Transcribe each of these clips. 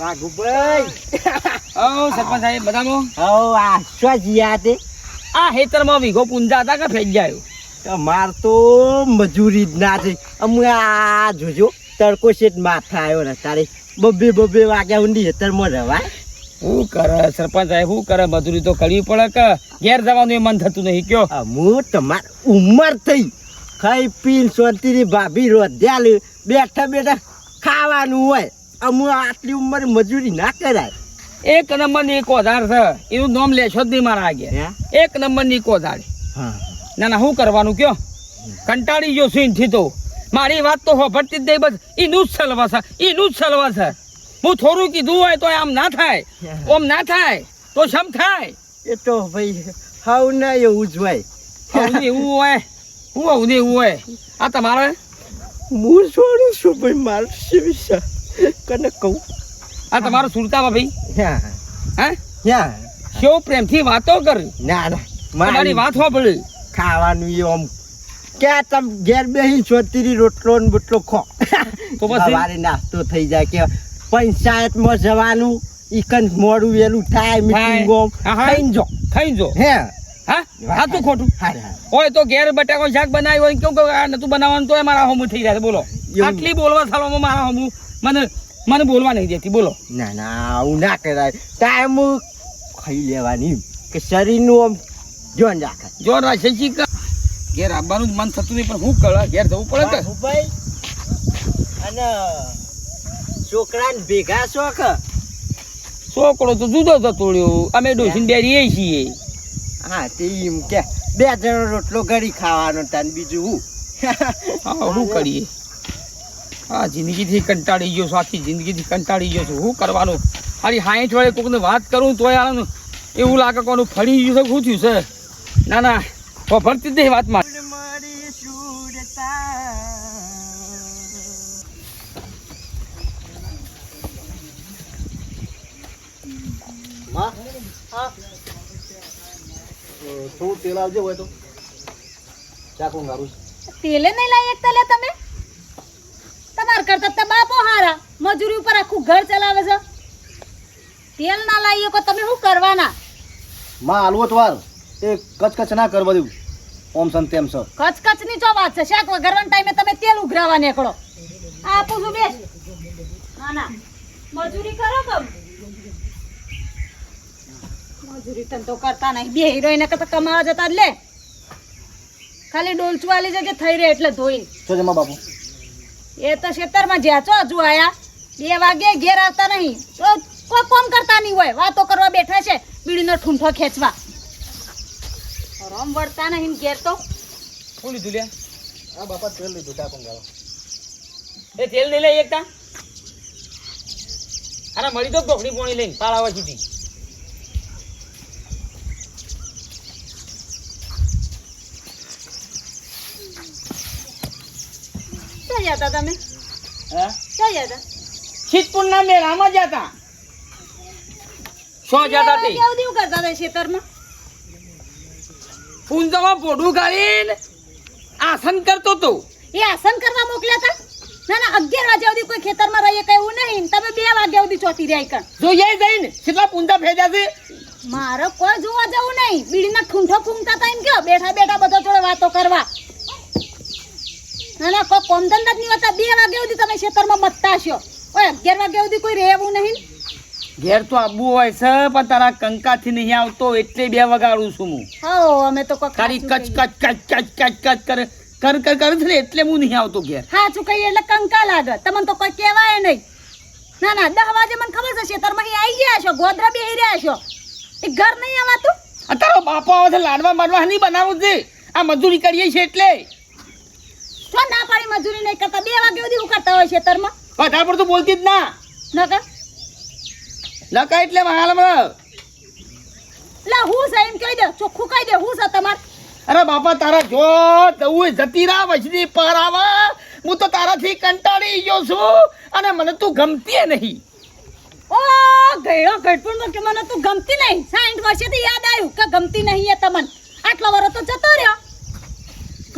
વાઘુભાઈ સરપંચ સાહેબ બધામાં આ શું જીયા તે આ હેતરમાં વીઘો પૂંજા હતા કે ફેંક જાય માર તો મજૂરી જ ના થઈ અમે આ જોજો તડકો શેઠ માથા આવ્યો ને તારે બબે વાગ્યા ઊંડી હેતરમાં રવાય શું કરે સરપંચ સાહેબ શું કરે મજૂરી તો કરવી પડે કે ઘેર જવાનું એ મન થતું નહીં કયો હું તમાર ઉંમર થઈ ખાઈ પીને શાંતિની ભાભી રોધ્યા લે બેઠા ખાવાનું હોય અમે આટલી ઉંમરે મજૂરી ના કરાય એક નંબરની કોધાર છે એનું નામ લેશો જ નહીં મારા આગળ એક નંબરની કોધાર ના શું કરવાનું કયો કંટાળી ગયો સીનથી તો મારી વાત તો હોભળતી જ નહીં બસ એનું જ સલવા છે એનું જ સલવા છે હું થોડું કીધું હોય તો આમ ના થાય ઓમ ના થાય તો સમ થાય એ તો ભાઈ હાવ ના એવું જ હોય એવું હોય હું આવું ને એવું હોય આ તમારે હું છોડું છું ભાઈ મારું શિવિશા કને કહું આ તમારું સુરતામાં ભાઈ હા કેવું પ્રેમથી વાતો કરી ના મારી વાત હોભળી ખાવાનું એ આમ ક્યાં તમે ઘેર બેસી છોતીરી રોટલો ને બોટલો ખો તો પછી સવારે નાસ્તો થઈ જાય કે પંચાયતમાં જવાનું ઈકન મોડું વેલું થાય મીટિંગો ખાઈને જો હે હા સાચું ખોટું હા હોય તો ઘેર બટાકો શાક બનાવ્યું હોય કેવું કે આ નતું બનાવવાનું તો મારા હમું થઈ જાય બોલો આટલી બોલવા થાળવામાં મારા હમું મને બોલવા નહીં દેતી બોલો ના આવું ના કરાય ટાઈમ ખાઈ લેવાની કે શરીરનું આમ જોન રાખે જોન રાખે છે કે ઘેર આવવાનું જ મન થતું નહીં પણ હું કરે ઘેર જવું પડે કે ભાઈ અને છોકરાને ભેગા શોખ છોકરો તો જુદો જતો રહ્યો અમે ડોસીને બે રહીએ છીએ હા તે એમ કે 2 જણો રોટલો ઘડી ખાવાનો તાન બીજું હું શું કરીએ હા જિંદગીથી કંટાળી ગયો છું આખી જિંદગીથી કંટાળી ગયો છું શું કરવાનું ખાલી 60 વાળે કોકને વાત કરું તોય એવું લાગે કોનું ફળી ગયું છે શું થયું છે ના ભરતી જ નહીં વાતમાં થોડું તેલ આવજો હોય તો ચાકુ ગારું તેલે નહીં લાવી એકતા લે તમે તમાર કરતા તો બાપો હારા મજૂરી ઉપર આખું ઘર ચલાવે છે તેલ ના લાવીએ તો તમે શું કરવાના માં હાલવત વાર એ કચકચ ના કરવા દેવું ઓમ સન તેમ સ કચકચ ની જો વાત છે શાક વગરવાના ટાઈમે તમે તેલ ઉઘરાવા નીકળો આપું છું બેસ ના મજૂરી કરો કમ મજૂરી તન તો કરતા નહીં બે હિરોઈન કરતા કમાવા જતા લે ખાલી ડોલચું વાલી જગ્યા થઈ રહે એટલે ધોઈ તો જમા બાપુ એ તો ખેતરમાં જ્યાં છો હજુ આયા 2 વાગે ઘેર આવતા નહીં તો કોઈ કામ કરતા નહીં હોય વાતો કરવા બેઠા છે બીડીનો ઠૂંઠો ખેંચવા રમ વળતા નહીં ઘેર તો શું લીધું લે હા બાપા તેલ લીધું ચાકુ ગાળો એ તેલ નહીં લઈ એકતા અરે મળી તો ટોકડી પોણી લઈને પાળાવા સીધી ક્યાં જતા તમે હા ક્યાં જતા શીતપુરના મેળામાં જતા શું જતા તે કેવું દેવું કરતા હતા ખેતરમાં પૂંજામાં પોઢું ગાળીને આસન કરતો તો એ આસન કરવા મોકલ્યા હતા ના 11 વાગ્યા સુધી કોઈ ખેતરમાં રહીએ કઈ એવું નહીં તમે 2 વાગ્યા સુધી ચોતી રહ્યા કણ જોઈએ જઈને કેટલા પૂંજા ભેજા છે મારો કોઈ જોવા જવું નહીં બીડીના ઠૂંઠો ફૂંકતા હતા એમ કયો બેઠા બધા જોડે વાતો કરવા ના કોઈ કોમ ધંધા જ નહીં હોતા 2 વાગ્યા સુધી તમે ખેતરમાં મતતા છો ઓય 11 વાગ્યા સુધી કોઈ રહેવું નહીં ઘેર તો આબુ હોય છે પણ તારા કંકાથી નહીં આવતો એટલે 2 વગાડું છું હું હા અમે તો કોઈ તારી કચ કરે છે ને એટલે હું નહીં આવતો ઘેર હા ચૂકાઈ એટલે કંકા લાગે તમને તો કોઈ કહેવાય નહીં ના 10 વાગે મને ખબર છે ખેતરમાં આવી ગયા છો ગોદરા બેહી રહ્યા છો એ ઘર નહીં આવાતું તારો બાપો આવે છે લાડવા મારવા નહીં બનાવું છે આ મજૂરી કરીએ છે એટલે છો ના પાડી મજૂરી નહીં કરતા 2 વાગ્યા સુધી હું કરતા હોય ખેતરમાં વધારે પડતું બોલતી જ ના નકર લકા એટલે હાલમાં લા હું છે એમ કહી દે ચોખ્ખું કહી દે હું છે તમાર અરે બાપા તારા જો જવું જતી રાહ વચની પર આવે હું તો તારાથી કંટાળી ગયો છું અને મને તું ગમતી નહીં ઓ ગયો ગઢપુરમાં કે મને તું ગમતી નહીં 60 વર્ષેથી યાદ આવ્યું કે ગમતી નહીં એ તમને આટલો વર્ષ તો જતો રહ્યો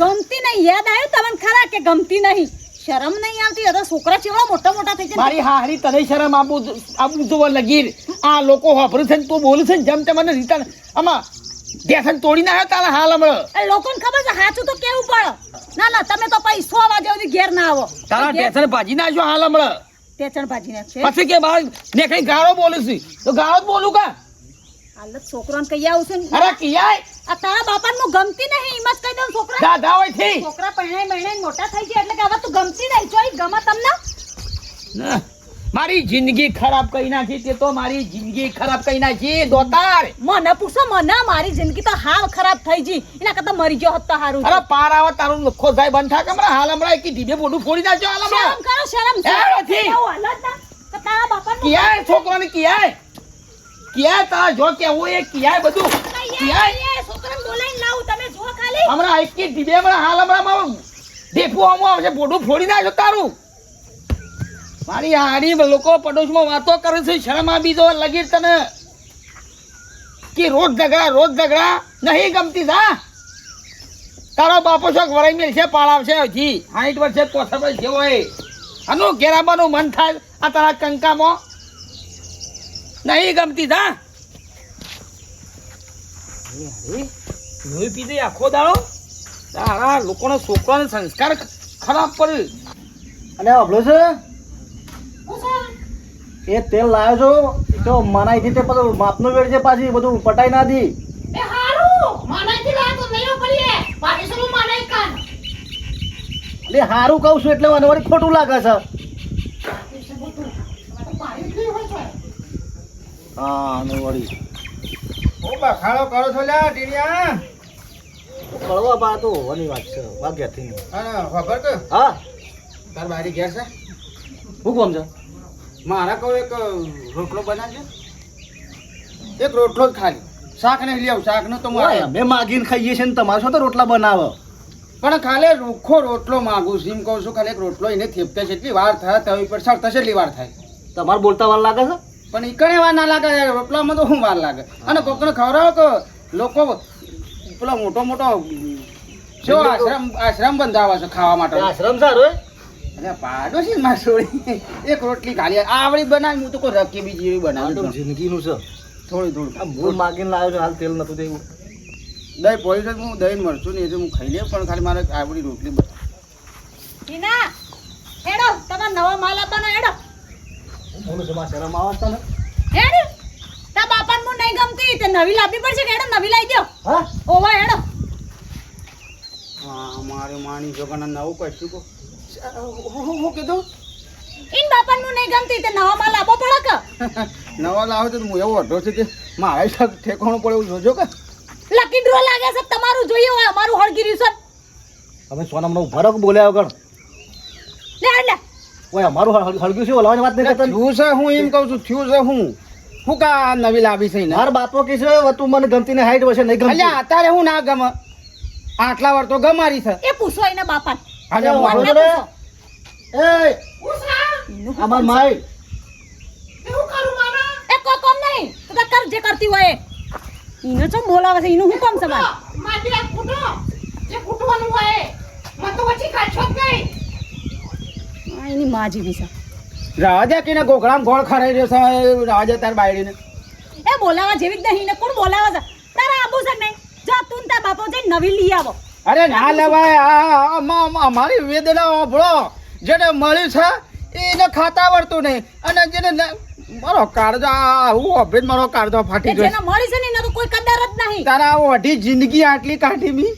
ગમતી નહીં યાદ આવ્યું તમને ખરા કે ગમતી નહીં શરમ નહીં આવતી હવે છોકરા ચેવડા મોટા મોટા થઈ જાય મારી હારી તને શરમ આબુ તો લગીર આ લોકો વાપરે છે ને તું બોલે છે ને જેમ તે મને રીતા આમાં દેસન તોડી નાખ્યો તારા હાલ હમણાં એ લોકોને ખબર છે સાચું તો કેવું પડે ના ના તમે તો પછી 6 વાગે સુધી ઘેર ના આવો તારા દેસન ભાજી નાખ્યો હાલ હમણાં ટેચણ ભાજી નાખશે પછી કે બાર ને કઈ ગાળો બોલે છે તો ગાળો જ બોલું કા હાલ છોકરાને કહી આવું છું ને. અરે કિયાય આ તારા બાપાને હું ગમતી નહીં એમ જ કહી દઉં છોકરા દાદા હોય થી છોકરા પરણાઈ મોટા થઈ ગયા એટલે કે હવે તું ગમતી નહીં જોઈ ગમે તમને મારી જિંદગી ખરાબ કરી નાખી તે તો મારી જિંદગી ખરાબ કરી નાખી દોતાર મને પૂછો મને મારી જિંદગી તો હાવ ખરાબ થઈ ગઈ એના કરતા મરી ગયો હોત તો હારું અરે પાર આવે તારું લખો જાય બંધ થા કમરા હાલ હમણાં એક ઢીબે બોડું ફોડી નાખ્યો હાલ હમણાં શરમ કરો શરમ એ નથી. એવું હાલત ના તો તારા બાપાનું કિયાય છોકરાને કિયાય તારા જો કેવું એ કિયાય બધું કિયાય એ છોકરાને બોલાઈને લાવું તમે જો ખાલી હમણાં એક ઢીબે હમણાં હાલ હમણાં ઢેફું આમ આવશે બોડું ફોડી નાખ્યો તારું મારી હારી લોકો પડોશમાં વાતો કરે છે શરમ આવી જો લગીર તને કે રોજ ઝઘડા નહીં ગમતી જા તારો બાપો શોખ વરાઈ મેલ છે પાળાવશે હજી 60 વર્ષે કોસર છે હોય આનું ઘેરાબાનું મન થાય આ તારા કંકામાં નહીં ગમતી જા લોહી પીધી આખો દાડો તારા લોકોના છોકરાને સંસ્કાર ખરાબ પડે અને અભલો છે એ તેલ લાવ્યો છો તો મનાઈ થી તે બધું માપનો વેળ છે પાછી બધું પટાઈ ના દી એ હારું માનાઈથી લા તો નહીં પડીએ બાકી શું માનાઈ કાન એટલે હારું કહું છું એટલે મને વળી ખોટું લાગે છે હા ને વળી ઓ બખાડો કરો છો લ્યા ટીડિયા કળવા પા તો હોવાની વાત છે વાગ્યાથી હા ખબર કે હા તાર બારી ઘેર છે હું કોમ છે મારા કહું એક રોટલો બનાવજો એક રોટલો જ ખાલી શાક નહીં લેવું શાક નું તો મારે અમે માગીને ખાઈએ છીએ ને તમારે શું તો રોટલા બનાવો પણ ખાલી રૂખો રોટલો માંગુ છું એમ કહું છું ખાલી એક રોટલો એને થેપતે છે એટલી વાર થાય તવી પર સર થશે એટલી વાર થાય તમારે બોલતા વાર લાગે છે પણ ઈકણે વાર ના લાગે યાર, રોટલામાં તો શું વાર લાગે અને કોકને ખવડાવો કે લોકો પેલો મોટો જો આશ્રમ બંધાવા છે ખાવા માટે આશ્રમ સારો અરે પાડો છે ને માર છોડી એક રોટલી ખાલી આવડી બનાવી હું તો કોઈ રકી બીજી એવી બનાવી જિંદગીનું છે થોડી આ મૂળ માગીને લાવ્યો છે હાલ તેલ નતું દેવું દહીં પોઈ છે હું દહીં મરચું નહીં એટલે હું ખાઈ લે પણ ખાલી મારે આવડી રોટલી ઈના હેડો તમાર નવો માલ આપવાનો હેડો બોલું છે માં શરમ આવે તને હેડ તા બાપાને હું નહીં ગમતી તે નવી લાવવી પડશે કે હેડો નવી લાવી દો હા ઓવા હેડો હા મારે માની જોગાના નવું કશું કો હું કીધું ઈન બાપાને હું નહીં ગમતી તે નવો માલ આપવો પડે કે નવા લાવો તો હું એવો અઢો છે કે મારે ઠેકાણું પડે એવું જોજો કે લકી ડ્રો લાગે છે તમારું જોઈએ હોય અમારું હળગી રહ્યું છે અમે સોનામાં ઉભા રહો કે બોલ્યા વગર લે હેડ લે ઓય અમારું હળગ્યું છે ઓલાવાની વાત નહીં કરતા થયું છે હું એમ કહું છું થયું છે હું કા નવી લાવી છે ને મારા બાપો કે છે તું મને ગમતી ને હાઈટ વસે નહીં ગમતી અલ્યા અત્યારે હું ના ગમે આટલા વાર તો ગમારી છે એ પૂછો એને બાપાને અલ્યા હું વાંધો આવું- ને? એ અમાર માઈ એ કોઈ કોમ નહીં તું તો કર જે કરતી હોય એ. ઈનો ચમ બોલાવે છે ઈનું શું કામ છે મારે આ એની માં જેવી છે રાજા કે ગોગળામ ગોળ ખરાઈ રહ્યો છે રાજા તાર બાયડીને એ બોલાવા જેવી જ નહીં ને કોણ બોલાવે છે તારા આબુ છે કે નહીં જો તું ને તારા બાપો જઈને નવી લઈ આવો અરે ના લેવાય અમારી વેદના ઓભળો જેને મળ્યું છે એને ખાતા આવડતું નહીં અને જેને મારો કાળજો હું અભેદ મારો કાળજો ફાટી એ ગયો જેને મળી છે ને એને તો કોઈ કદર જ નહીં તારા ઓઢી જિંદગી આટલી કાઢી મી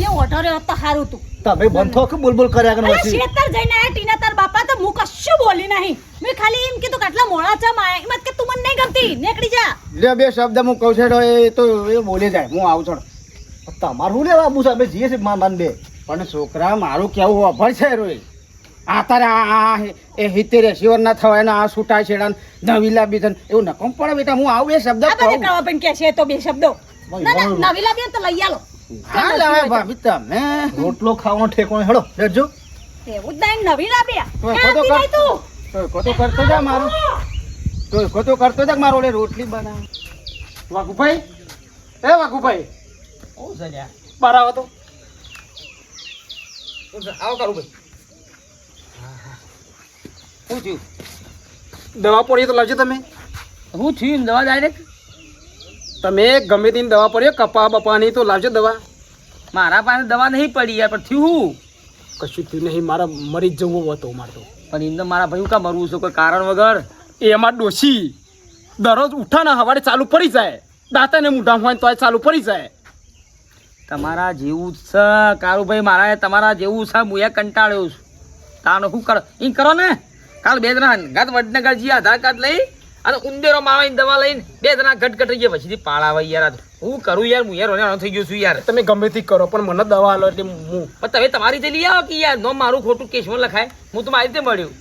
એ ઓઢો રહ્યો તો સારું તું તમે બંધો કે બોલ કર્યા કરે અરે વસી શેતર જઈને આયા ટીના તાર બાપા તો હું કશું બોલી નહીં મેં ખાલી એમ કીધું કે આટલા મોડા ચમ આયા એમ જ કે તું મને નહીં ગમતી નીકળી જા લે બે શબ્દ હું કહું છું એ તો એ બોલી જાય હું આવું છું તમારું શું લેવા આબુ છે અમે જીએ છીએ માન બે પણ છોકરા મારું કેવું અભર છે રોય આ તારે આ એ 70-80 ના થવાય ને આ છૂટા છેડા નવી લાવી છે એવું નકમ પડે બેટા હું આવું એ શબ્દ આ બધે કહું કળવા પણ કે છે તો બે શબ્દો ના ના નવી લાવી તો લઈ આલો હા લાવે ભાભી તમે રોટલો ખાવાનો ઠેકોણ હેડો બેઠજો એવું જ નહીં નવી લાવી તો કોતો કોતો કરતો જા મારું તો કોતો કરતો જા મારો ઓલે રોટલી બનાવ વાઘુભાઈ એ વાઘુભાઈ ઓ સલ્યા બહાર આવો તો આવો કરું ભાઈ શું થયું? દવા પડીએ તો લાવજો તમે. હું થયું દવા ડાયરેક્ટ? તમે ગમે તેની દવા પડીએ કપા બપાની તો લાવજો દવા. મારા પાસે દવા નહીં પડી યાર, પણ થયું હું? કશું થયું નહીં, મારા મરી જ જવું હતો મારે તો. પણ એમને મારા ભાઈ કા મરવું છે કોઈ કારણ વગર? એ અમાર ડોશી દરરોજ ઉઠાના હવારે ચાલુ પડી જાય, દાંતાને મૂઢા હોય તો ચાલુ પડી જાય. તમારા જેવું જ છે કારુભાઈ, મારા તમારા જેવું છે. હું એ કંટાળ્યો છું. તાનો શું કરો એ કરો ને. કાલ 2 જણા ગત વડનગર જી આધાર કાર્ડ લઈ અને ઉંદેરો માવાની દવા લઈને 2 જણા ઘટ ગયા, પછીથી પાળાવા યાર. હું કરું યાર, હું યાર રોવાનો થઈ ગયો છું યાર. તમે ગમે તે કરો પણ મને દવા આલો એટલે હું. પણ તમે તમારી રીતે લઈ આવો કે યાર નો મારું ખોટું કેસમાં લખાય. હું તો મારી રીતે મળ્યું.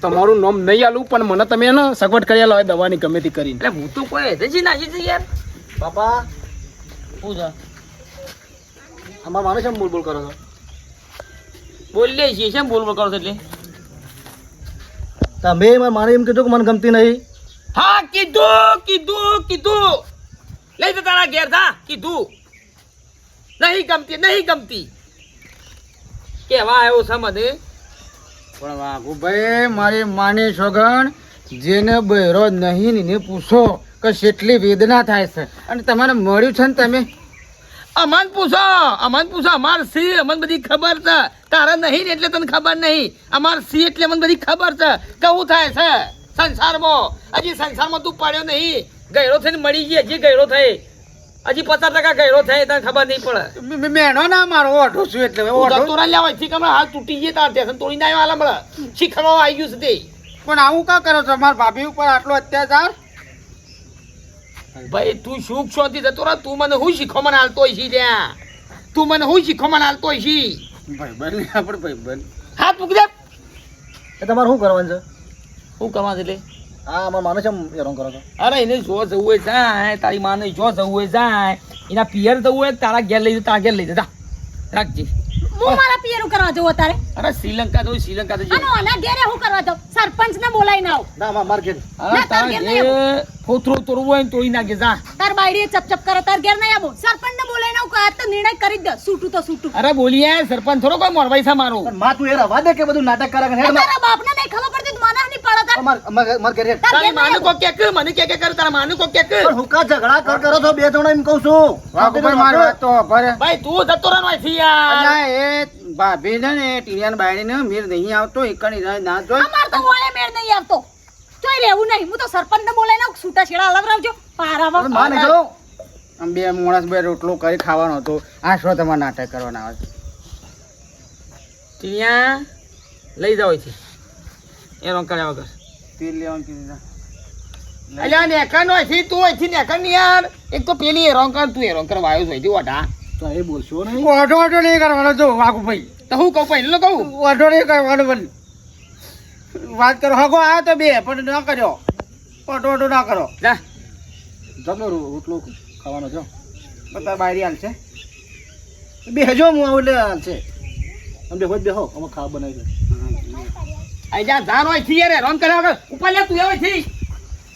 તમારું નામ નહીં આલું પણ મને તમે ને સગવડ કરી આલો દવાની ગમે તે કરીને. એટલે હું તો કોઈ એજન્સી નાખી છે યાર. બાપા શું છે? અમારા માણસ એમ બોલ બોલ કરો છો? બોલીએ છીએ કેમ બોલ બોલ કરો છો એટલે? તમે મારા માણે એમ કીધું કે મને ગમતી નહીં. હા કીધું લઈ તો તારા ઘેર થા. કીધું નહીં ગમતી કેવા આવ્યો છે મને. પણ વાઘુભાઈ મારી માની સોગણ, જેને બહેરો નહીં ને એને પૂછો કે કેટલી વેદના થાય છે. અને તમારે મળ્યું છે ને તમે અમન પૂછો અમાર સી અમન બધી ખબર છે. તારા નહીં ને એટલે તને ખબર નહીં. અમાર સી એટલે મને બધી ખબર છે કે શું થાય છે સંસારમાં. હજી સંસારમાં તું પડ્યો નહીં, ગયડો થઈને મળી ગઈ. હજી ગયડો થઈ, હજી 50% ગયડો થાય તને ખબર નહીં પડે. મેણો ના મારો ઓઢો છું એટલે તોરા લેવા થી કમરા હાલ તૂટી ગયા. તાર ટેશન તોડી ના આવ્યા મળે શીખવા આવી ગયું છે તે. પણ આવું કા કરો છો મારા ભાભી ઉપર આટલો અત્યાચાર? ભાઈ તું સુખ શાંતિ જતો રહે. તું મને હું શીખો મને હાલતો હોય છે ત્યાં. તું મને હું શીખો મને હાલતો હોય છે. ભાઈ આપણે ભાઈ હાથ મૂકી દે. એ તમારે શું કરવાનું છે? શું કરવા છે એટલે? હા અમારા માણસ એમ હેરાન કરો છો? અરે એને જો જવું હોય જાય, તારી માને જો જવું હોય જાય, એના પિયર જવું હોય તારા ઘેર લઈ તારા ઘેર લઈ જા રાખજે. હું મારા પિયરું કરવા જવું અત્યારે? અરે શ્રીલંકા તો અને ઓના ઘેરે હું કરવા જાઉં? સરપંચને બોલાવીને આવ. ના માર ઘેર. અરે તારા ઘેર ફોતરો તોડવું હોય ને તોડી નાખે જા. તાર બાયડીએ ચપચપ કરે તાર ઘેર નહીં આવો. સરપંચને બોલાવીને આવ. આ તો નિર્ણય કરી જ દે. છૂટું તો છૂટું. અરે બોલીએ સરપંચ થોડો કોઈ મોરવાઈ છે મારો. પણ માં તું એ રવા દે કે બધું નાટક કરે કે હેડ તારા બાપને નહીં ખબર પડતી તો મને નહીં પડે તાર. માર ઘેર હેડ. તાર તારી ઘેર માને નહીં કો કે મને કે કર તારા માને કો કે પણ હુકા ઝઘડા કરો છો બે જણા એમ કહું છું. વાઘુભાઈ મારો વાત તો ભરે. ભાઈ તું જતો રહે અહીંથી યાર. અલ્યા એ ભાભી ને ટીનિયાન બાયડી ને મેર નહીં આવતો એકણી ના જોઈ. અમાર તો ઓળે મેળ નહીં આવતો. જોઈ લેવું નહીં. હું તો સરપંચને બોલાવીને આવ. છૂટા છેડા અલવરાવજો. પારાવા. માં નહીં કરો. આમ 2 માણસ 2 રોટલો કરી ખાવાનો હતો. આ શું તમારે નાટક કરવાના આવે છે? ત્યાં લઈ જાવ અહીંથી એ રોંગ કર્યા વગર. તેલ લેવાનું કીધું. અલ્યા નેકર નો અહીંથી તું અહીંથી નેકર ની યાર. એક તો પેલી હેરોન કર તું હેરોન કરવા આવ્યો છે ઓઢા. તો એ બોલશો નહીં. ઓઢો નહીં કરવાનો જો વાઘુભાઈ. તો હું કહું પહેલું કહું ઓઢો નહીં કરવાનો પણ વાત કરો હગો આવ્યો તો 2 પણ ના કર્યો. ઓઢો ના કરો. જા. જમો રોટલો ખાવાનો છો. બધા બાયરી હાલ છે. બેહજો હું આવું એટલે હાલશે. અમે બેહો જ બેહો અમે ખાવા બનાવી દે. આઈ જા ધાર હોય થી યાર હેરોન કર્યા વગર ઉપર લે તું આવે થી.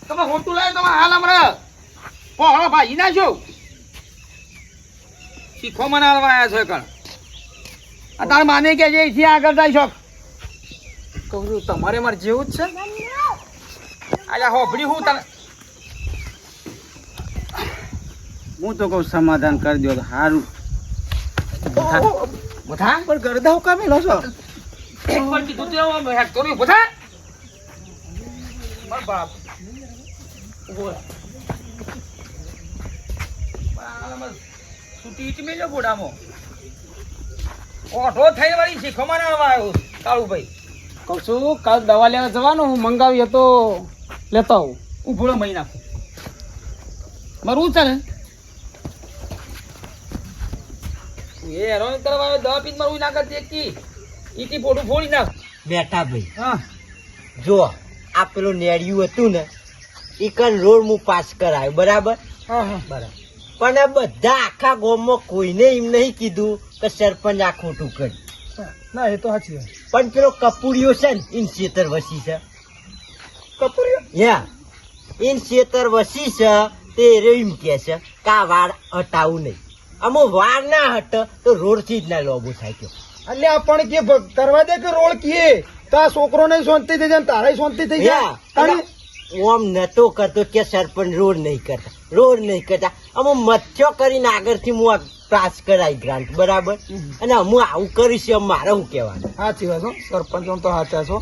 તમે હોટું લાવે તમે હાલ હમણાં પોહળો ભાઈ ના છો શીખો મને હાલવા આવ્યા છો કણ. આ તાર માને કે જે અહીંથી આગળ જાય છો. કહું છું તમારે મારે જેવું જ છે. અલ્યા હોભળી હું તને હું તો કહું સમાધાન કરી દો તો સારું. બધા પણ ગરદા હું કામ લો છો? એક વાર કીધું તો આમ હેકતો નહીં બધા. માર બાપ ઉભો રહે. બરાબર છૂટી ઈટ મેલ્યો ગોડામાં. ઓઢો થઈને વળી શીખો મને આવવા આવ્યો કાળુભાઈ. કહું છું કાલ દવા લેવા જવાનું હું મંગાવી હતો લેતો આવું. ઉભો રહો મહી નાખું મારું છે ને એ હેરોન કરવા આવ્યો દવા પીને મારું ના કરતી એક કી ઈટી પોટું ફોડી નાખ. બેટા ભાઈ હા જો આ પેલું નેડિયું હતું ને ઈકન રોડ હું પાસ કરાયો બરાબર બરાબર પણ આ બધા આખા ગામમાં કોઈને એમ નહીં કીધું કે સરપંચ આ ખોટું કર્યું. ના એ તો સાચી વાત. પણ પેલો કપૂરિયો છે ને ઇન શેતર વસી છે. કપૂરિયો યા ઇન શેતર વસી છે તે એમ કે છે કે આ વાળ હટાવું નહીં. અમુક વાર ના હટ તો રોડ થી જ ના લોબો થાય. અલ્યા પણ કે કરવા દે કે રોડ કીએ તારા છોકરો ને શાંતિ થઈ જાય ને તારે શાંતિ થઈ જાય તાણી ઓમ નતો કરતો કે સરપંચ રોડ નહીં કરતા અમે મથ્યો કરીને આગળથી હું આ પાસ કરાઈ ગ્રાન્ટ બરાબર અને હું આવું કરીશ એમ મારે શું કહેવાનું. સાચી વાત છો સરપંચ તો સાચા છો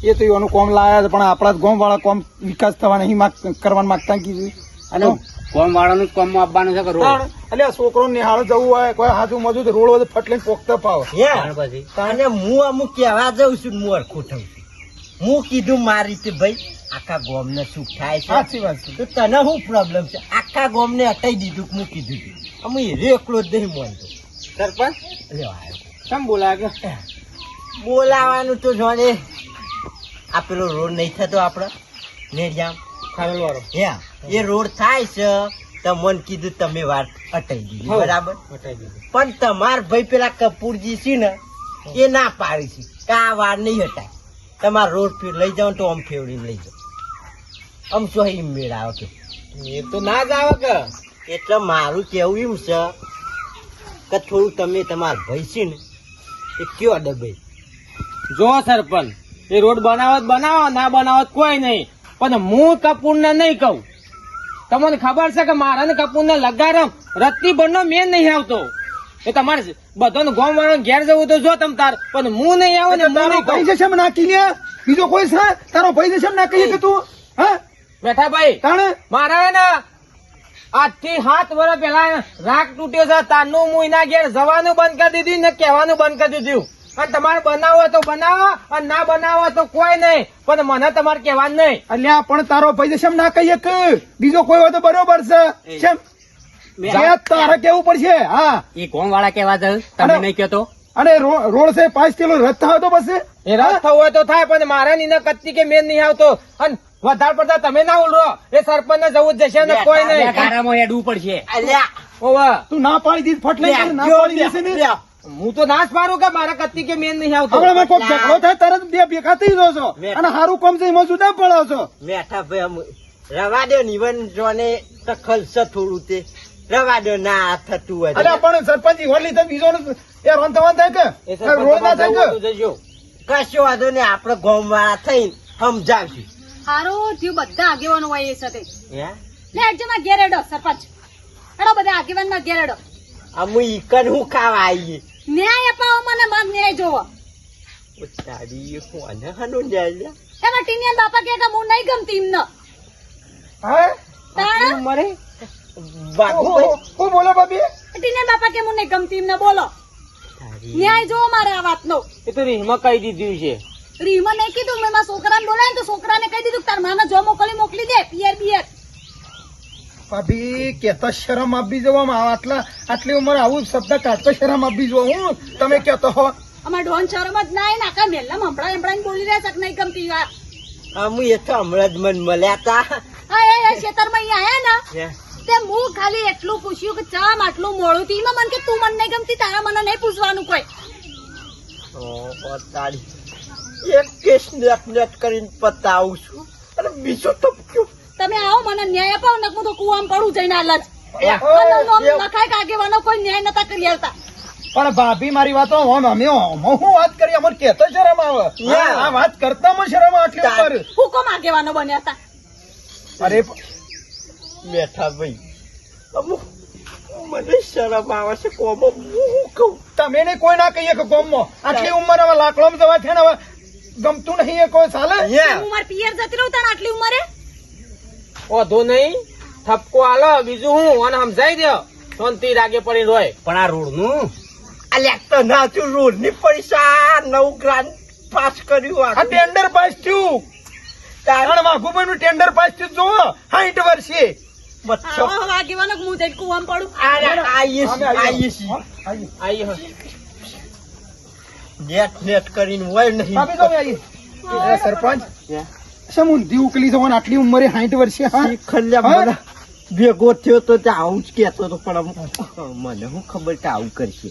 એ તો એનું કોમ લાયા છે પણ આપણા ગામ વાળા કોમ વિકાસ થવા નહીં કરવાનું માંગતા કીધું અને કોમ વાળાનું કોમ માં આપવાનું છે કે રોડ એટલે આ છોકરો નિહાળ જવું હોય કોઈ હાજુ મજૂર રોડ બધું ફટલીને પોખતા પાવ અને હું અમુક કહેવા જઉં છું હું અરખું થઉં છું. હું કીધું મારી રીતે ભાઈ આખા ગામ ને સુખ થાય છે સાચી વાત છે તો તને શું પ્રોબ્લેમ છે આખા ગામ ને હટાઈ દીધું હું કીધું હતું. અમે એકલો જ નહીં માનતો સરપંચ કેમ બોલાય કે બોલાવાનું તો જોને આ પેલો રોડ નહીં થતો આપડે નેડિયામ ખારેલ વાળો એ રોડ થાય છે તો મને કીધું તમે વાત હટાઈ દીધી બરાબર પણ તમાર ભાઈ પેલા કપૂરજી છે ને એ ના પાડી છે કે આ વાર નહીં હટાય તમારે રોડ લઈ જાઓ તો આમ ફેવડીને લઈ જાઓ આમ શું એમ મેળ આવે કે એ તો ના જ આવે કે એટલે મારું કેવું એમ છે કે થોડું તમે તમારા ભાઈ છે ને એ કયો ડબે જો સરપંચ એ રોડ બનાવો ના બનાવો કોઈ નહીં પણ હું કપૂર ને નહીં કહું. તમને ખબર છે કે મારા ને કપૂર ને લગાડમ રત્તી બંને મેં નહીં આવતો એ તમારે બધાને ગામ વાળા ઘેર જવું તો જો તમ તાર પણ હું નહીં આવું ને હું તારો નહીં ભાઈ કહું. જશે નાખી લે બીજો કોઈ છે તારો ભાઈ જશે નાખી કે તું હા બેઠા ભાઈ તાણે મારા હે ને આજથી 7 વર્ષ પહેલા રાગ તૂટ્યો છે તારનું હું એના ઘેર જવાનું બંધ કરી દીધું ને કહેવાનું બંધ કરી દીધું અને તમારે બનાવો તો બનાવો અને ના બનાવો તો કોઈ નહીં પણ મને તમારે કહેવાનું નહીં. અલ્યા પણ તારો ભાઈ જશે ના કહીએ કે બીજો કોઈ હોય તો બરોબર છે કેમ જ્યાં તારે કેવું પડશે હા એ કોમ વાળા કેવા છે તમે નહીં કહેતો અને રોડ છે 5 કિલો રદ થાય તો પછી એ રદ થવું હોય તો થાય પણ મારા નીને કત્તી કે મેન નહીં આવતો અને વધારે પડતા તમે ના ઉલરો એ સરપંચ ને જવું જ જશે ને કોઈ નહીં ગારામાં હેડવું પડશે. અલ્યા ઓવા તું ના પાડી દીધ ફટલે ના પાડી દેશે ને હું તો ના જ પાડું કે મારા કત્તી કે મેન નહીં આવતો. હવે કોઈ ઝઘડો થાય તરત બે ભેગા થઈ જાવ છો અને સારું કામ છે એમાં જુદા પડો છો મેઠા ભાઈ આમ રવા દો નિવન જોને તખલ છે થોડું તે રવા દો ના થતું હોય અલ્યા પણ સરપંચ વડલી તો બીજો એ રોંધવાન થાય કે એ સરપંચ રોડ ના થાય જવું કે તો જજો. કશો વાંધો ને આપડે ગામ વાળા થઈને સમજાવશું. હારું થયું બધા આગેવાનો હોય એ સાથે હે લે એકજમાં ઘેર હેડો સરપંચ હેડો બધા આગેવાનમાં ઘેર હેડો અમે ઈકન હું ખાવા આવીએ ન્યાય અપાવો મને માગ ન્યાય જોવો તારી કોને હનો ન્યાય લે એમાં ટીનિયન બાપા કહે કે હું નહીં ગમતી એમને હા તાણા મરે બાપુ હું બોલો બાબી ટીનિયન બાપા કે હું નહીં ગમતી એમને બોલો ન્યાય જોવો મારે આ વાતનો એ તો રીહમાં કહી દીધું છે. રીમાં નહીં કીધું મેં મારા છોકરાને બોલાય ને તો છોકરાને કહી દીધું કે તાર માને જો મોકલી દે પિયર પિયર ભાભી કેતા શરમ આપી જવામાં આટલી ઉંમર આવું શબ્દ કાઢતો શરમ આપી જો હું તમે કેતો હો અમાર ડોન શરમ જ ના આખા મેલ્લા હમણાં બોલી રહ્યા છે કે નહીં ગમતી વાત અમે એ તો હમણાં જ મન મળ્યા તા હા એ ખેતરમાં અહીંયા આયા ને તે હું ખાલી એટલું પૂછ્યું કે ચામ આટલું મોડું થી મને કે તું મને નહીં ગમતી તારા મને નહીં પૂછવાનું કોઈ તારી એક કેસ નેટ કરીને પતાવું છું અને બીજો તો કયો તમે આવો મને ન્યાય અપાવો ને હું તો કુવામાં પડું જઈને હાલ જ લખાય કે આગેવાનો કોઈ ન્યાય નતા કરી આવતા પણ ભાભી મારી વાતો અમે હું વાત કરી અમને કેતો શરમ આવે આ વાત કરતા મને શરમ આવે આટલી ઉંમર હુકમ આગેવાનો બન્યા હતા અરે બેઠા ભાઈ અમુક મને શરમ આવે છે કોમો હું કહું તમે ને કોઈ ના કહીએ કે ગોમમાં આટલી ઉંમર હવે લાકડોમાં જવા છે ને હવે ગમતું નહીં એ કોઈ ચાલે હું મારી પિયર જતી રહું તાણ આટલી ઉંમરે ઓધો નહીં ઠપકો આલો બીજું હું અને સમજાઈ દો શાંતિ રાગે પડી રોય પણ આ રોડ નું અલ્યા તો નાચું રોડ ની પૈસા 9 ગ્રાન્ડ પાસ કર્યું આ ટેન્ડર પાસ થયું કારણ વાઘુભાઈ નું ટેન્ડર પાસ થયું જોવો 60 વર્ષે આગેવાનો હું જઈને કુવામાં પડું આઈ નેટ કરીને હોય નહીં ભાભી તો આવી સરપંચ શેમ ઊંધી ઉકલી જવાનું આટલી ઉંમરે 60 વર્ષે હા ખલ્યા મને ભેગો થયો તો તે આવું જ કેતો હતો પણ મને શું ખબર કે આવું કરશે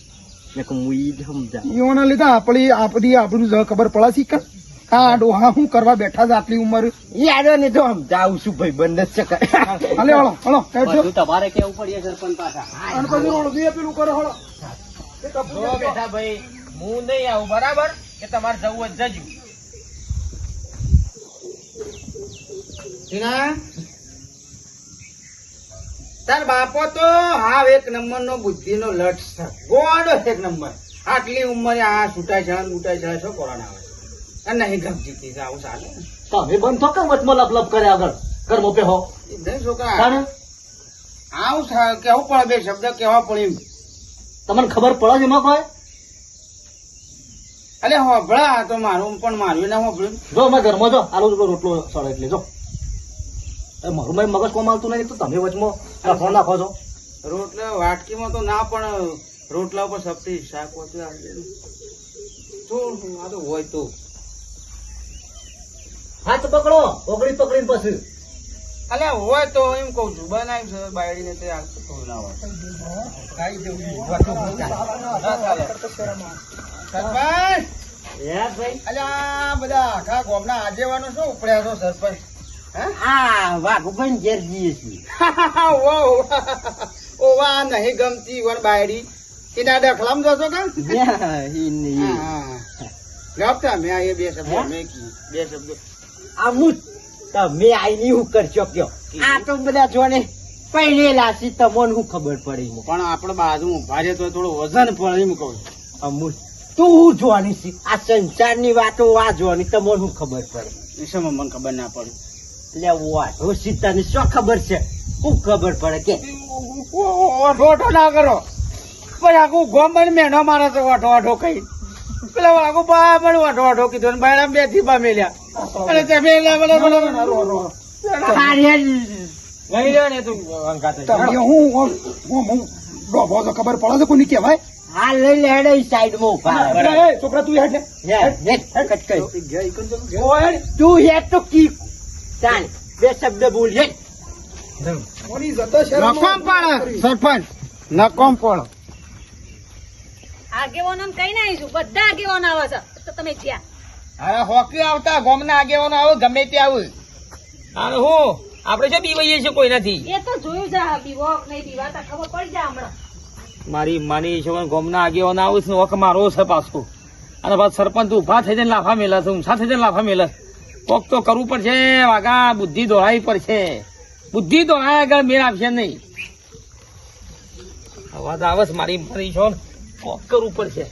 હું ઈ જ સમજા એઓના લીધે આપણી આપણું ખબર પડાશી કે હા ડોહા હું કરવા બેઠા છે આટલી ઉંમર યાદો ને તો સમજાવું છું ભાઈ બંધ જ છે હાલે હળો બધું તમારે કેવું પડે સરપંચ પાછા અને પછી રોડ બે પેલું કરો હળો જો બેઠા ભાઈ હું નહીં આવું બરાબર કે તમારે જવું જ જજો ટીના તાર બાપો તો હાવ એક નંબર નો બુદ્ધિ નો લટ છે ગોડો એક નંબર આટલી ઉંમરે આ છૂટાય છે શું કોરોના આવે અને નહીં ગમ જીતી છે આવું ચાલે તમે બંધ થો કે વચમાં લપ કરે આગળ કર્મો પે હો એ નહીં છોકરા આવું કેવું પડે બે શબ્દ કેવા પડ્યું તમને ખબર પડે છે એમાં કોઈ અલે હોભળા તો મારું પણ મારું ના હોભળ્યું જો અમે ઘરમાં જો આલો રોટલો સળે એટલે જો મારું મગજ કોમ આવતું નહીં તો તમે વચમાં લફો નાખો છો રોટલા વાટકીમાં તો ના પણ રોટલા ઉપર સબ્જી શાક વચ્ચે આ તો હોય તો હાથ પકડો ઓગળી પકડીને પછી અલે હોય તો એમ કઉ છું બનાવ્યું છે બાયડીને તે આવતું થોડું ના હોય ખાઈ જવું સરપંચ અલ્યા બધા આખા ગામના આગેવાનો શું ઉપડ્યા છો સરપંચ આ વાઘુભાઈ ઘેર જઈએ છીએ ઓવા નહીં ગમતી વર બાયડી એના ડખલામ જશો કે ગપતા મેં આ બે શબ્દો મેં કી બે શબ્દો અમુક તમે આઈ હું કરશો કયો આ તો બધા જોને પહેરેલા છે તમને શું ખબર પડી પણ આપણે બાજુ ઉભા રહે તો થોડું વજન પડે એમ કહું અમુક તું હું જોવાની છે આ સંસારની વાતો આ જોવાની તમને શું ખબર પડે એ શું મને ખબર ના પડે એટલે વાતો સીતાને શું ખબર છે શું ખબર પડે કે ઓઠો ના કરો પછી આખું ગોમ બને મેનો મારે તો ઓઠો કઈ પેલા આખું બા પણ ઓઠો કીધું ને બાયડા બે ધીબા મેલ્યા અને તે મેલ્યા મને લઈ લે ને તું અંકાતે. ખબર પડે છે કોની કહેવાય હા લઈ લે હેડે સાઈડ માં ઉભા છોકરા તું હેઠ તું હેડ તો કી ચાલ બે શબ્દ બોલ હેડ નકોમ પાડે સરપંચ નકોમ પાડો આગેવાનો કઈ ના આવીશું બધા આગેવાનો આવે છે તો તમે જ્યાં હવે હોકી આવતા ગામના આગેવાનો આવે ગમે તે આવે અરે હું આપણે જો બીવાઈએ છે કોઈ નથી એ તો જોયું છે આ બીવો કે નહીં બીવાતા ખબર પડી જાય હમણાં મારી માની છે ગામના આગેવાનો આવે છે વખ મારો છે પાછો અને પાછ સરપંચ ઉભા થઈ જઈને લાફા મેલા છે ઊંચા થઈ જઈને લાફા મેલા કોક તો કરવું પડશે વાગા બુદ્ધિ દોડાવી પડશે બુદ્ધિ દોડાય આગળ મેળ આપશે નહીં અવાજ આવે છે મારી મારી છો ને કોક કરવું પડશે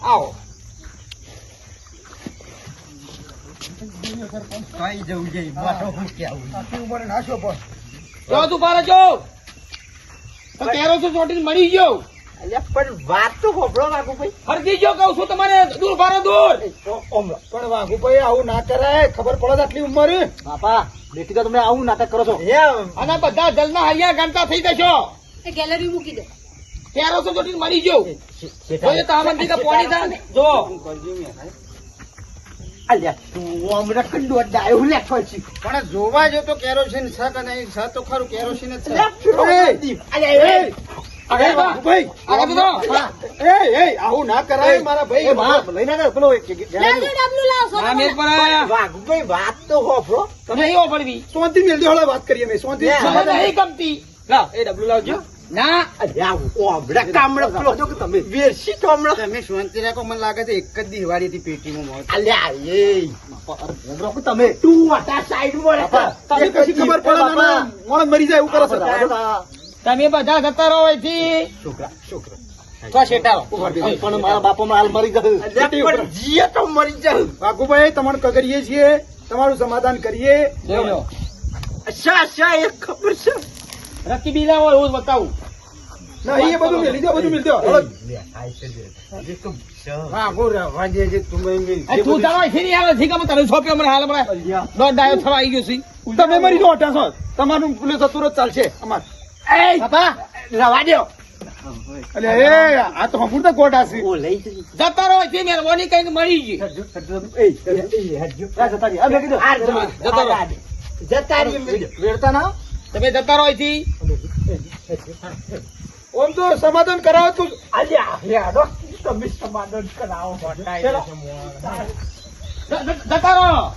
આવો કઈ જવું છે મોટો હું કેવું જો તું પારે જો તો કેરો છો ચોટીને મળી ગયો અલ્યા પણ વાત તો હોભળો વાઘુભાઈ ફરતી ગયો કહું છું તમારે દૂર પારો દૂર પણ વાઘુભાઈ આવું ના કરાય ખબર પડે આટલી ઉંમર બાપા બેટી તો તમે આવું નાટક કરો છો અને બધા જલના હરિયા ગણતા થઈ જશો એ ગેલેરી મૂકી દો કેરો છો ચોટીને મળી ગયો કોઈ તામંદી કે પોણી થાય જો અલ્યા તું હમણાં કંડો ડાયો લેખો છે પણ જોવા જો તો કેરોસીન છે કે નહીં છે તો ખરું કેરોસીન જ છે આવું ના કરાય મારા ભાઈ લઈને આવ્યો પેલો ડબલું લાવો આ મેલ પર આયા વાઘુભાઈ વાત તો હોભળો તમે એવો પડવી શાંતિ મેલદી હળે વાત કરીએ મેં શાંતિ મને નહીં ગમતી લાવ એ ડબલું લાવજો ના અલ્યા હમણાં કામડો પેલો જો કે તમે વેરસી તો હમણાં તમે શાંતિ રાખો મને લાગે છે એક જ દિવાળી હતી પેટીમાં મોત અલ્યા એ તમે તું હતા સાઈડ માં તમને કશી ખબર પડે ના મોણ મરી જાય એવું કરો છો તમે બધા જતા રહો અહીંથી છોકરા છોકરા તો શેટાવો પણ મારા બાપા હાલ મરી જશે પણ જીએ તો મરી જાવ વાઘુભાઈ તમારું કગરીએ છીએ તમારું સમાધાન કરીએ જોઈ લો શા એક ખબર છે રકી બીલા હોય એવું જ બતાવું નહીં એ બધું મેલી દો બધું મેલી દો વાઘુ રવા દે છે તું તું તારો અહીંથી નહીં આવે ઠીક તને સોંપ્યો મને હાલ હમણાં દોઢ ડાયો થવા આવી ગયો છે તમે મરી જાઓ અઠાસો તમારું પેલું જતું જ ચાલશે અમાર બાપા રવા દો એટલે એ આ તો હમુર તો ગોડા છે ઓ લઈ જતા રહો અહીંથી મહેરબાની કઈક મળી ગઈ જતા રહી વેડતા ના તમે જતા રહો અહીંથી ઓમ તો સમાધાન કરાવો તું અલ્યા હેડો તમે સમાધાન કરાવો જતા રહો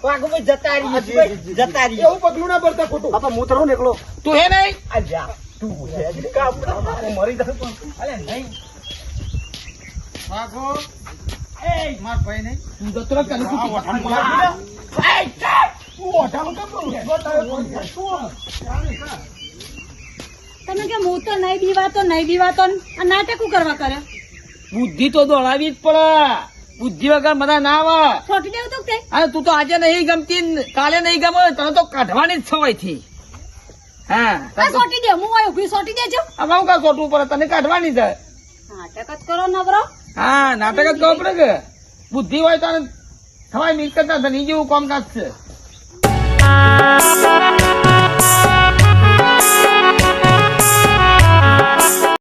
વાઘુભાઈ જતા રહી જતા રહી એવું પગલું ના ભરતા ખોટું બાપા હું તરો ને એકલો તું હે નહીં અલ્યા મરી જશે પણ અરે નહીં ભાગો એ માર ભાઈ નહીં તું જતો રહે, તને શું કીધું? તમે કે હું તો નહીં બીવાતો આ નાટક કરવા કરે બુદ્ધિ તો દોડાવી જ પડે, બુદ્ધિ વગર બધા ના આવે. છોટી દેવું તો તે અને તું તો આજે નહીં ગમતી ને કાલે નહીં ગમે, તને તો કાઢવાની જ છવાય થી. હા આ છોટી દે હું હોય ઉભી છોટી દેજો હવે હું કા ખોટું પડે, તને કાઢવાની છે. નાટક જ કરો નવરો હા નાટક જ કરવું પડે કે બુદ્ધિ હોય તો થવાય મિલકત ના ધની જેવું કામકાજ છે.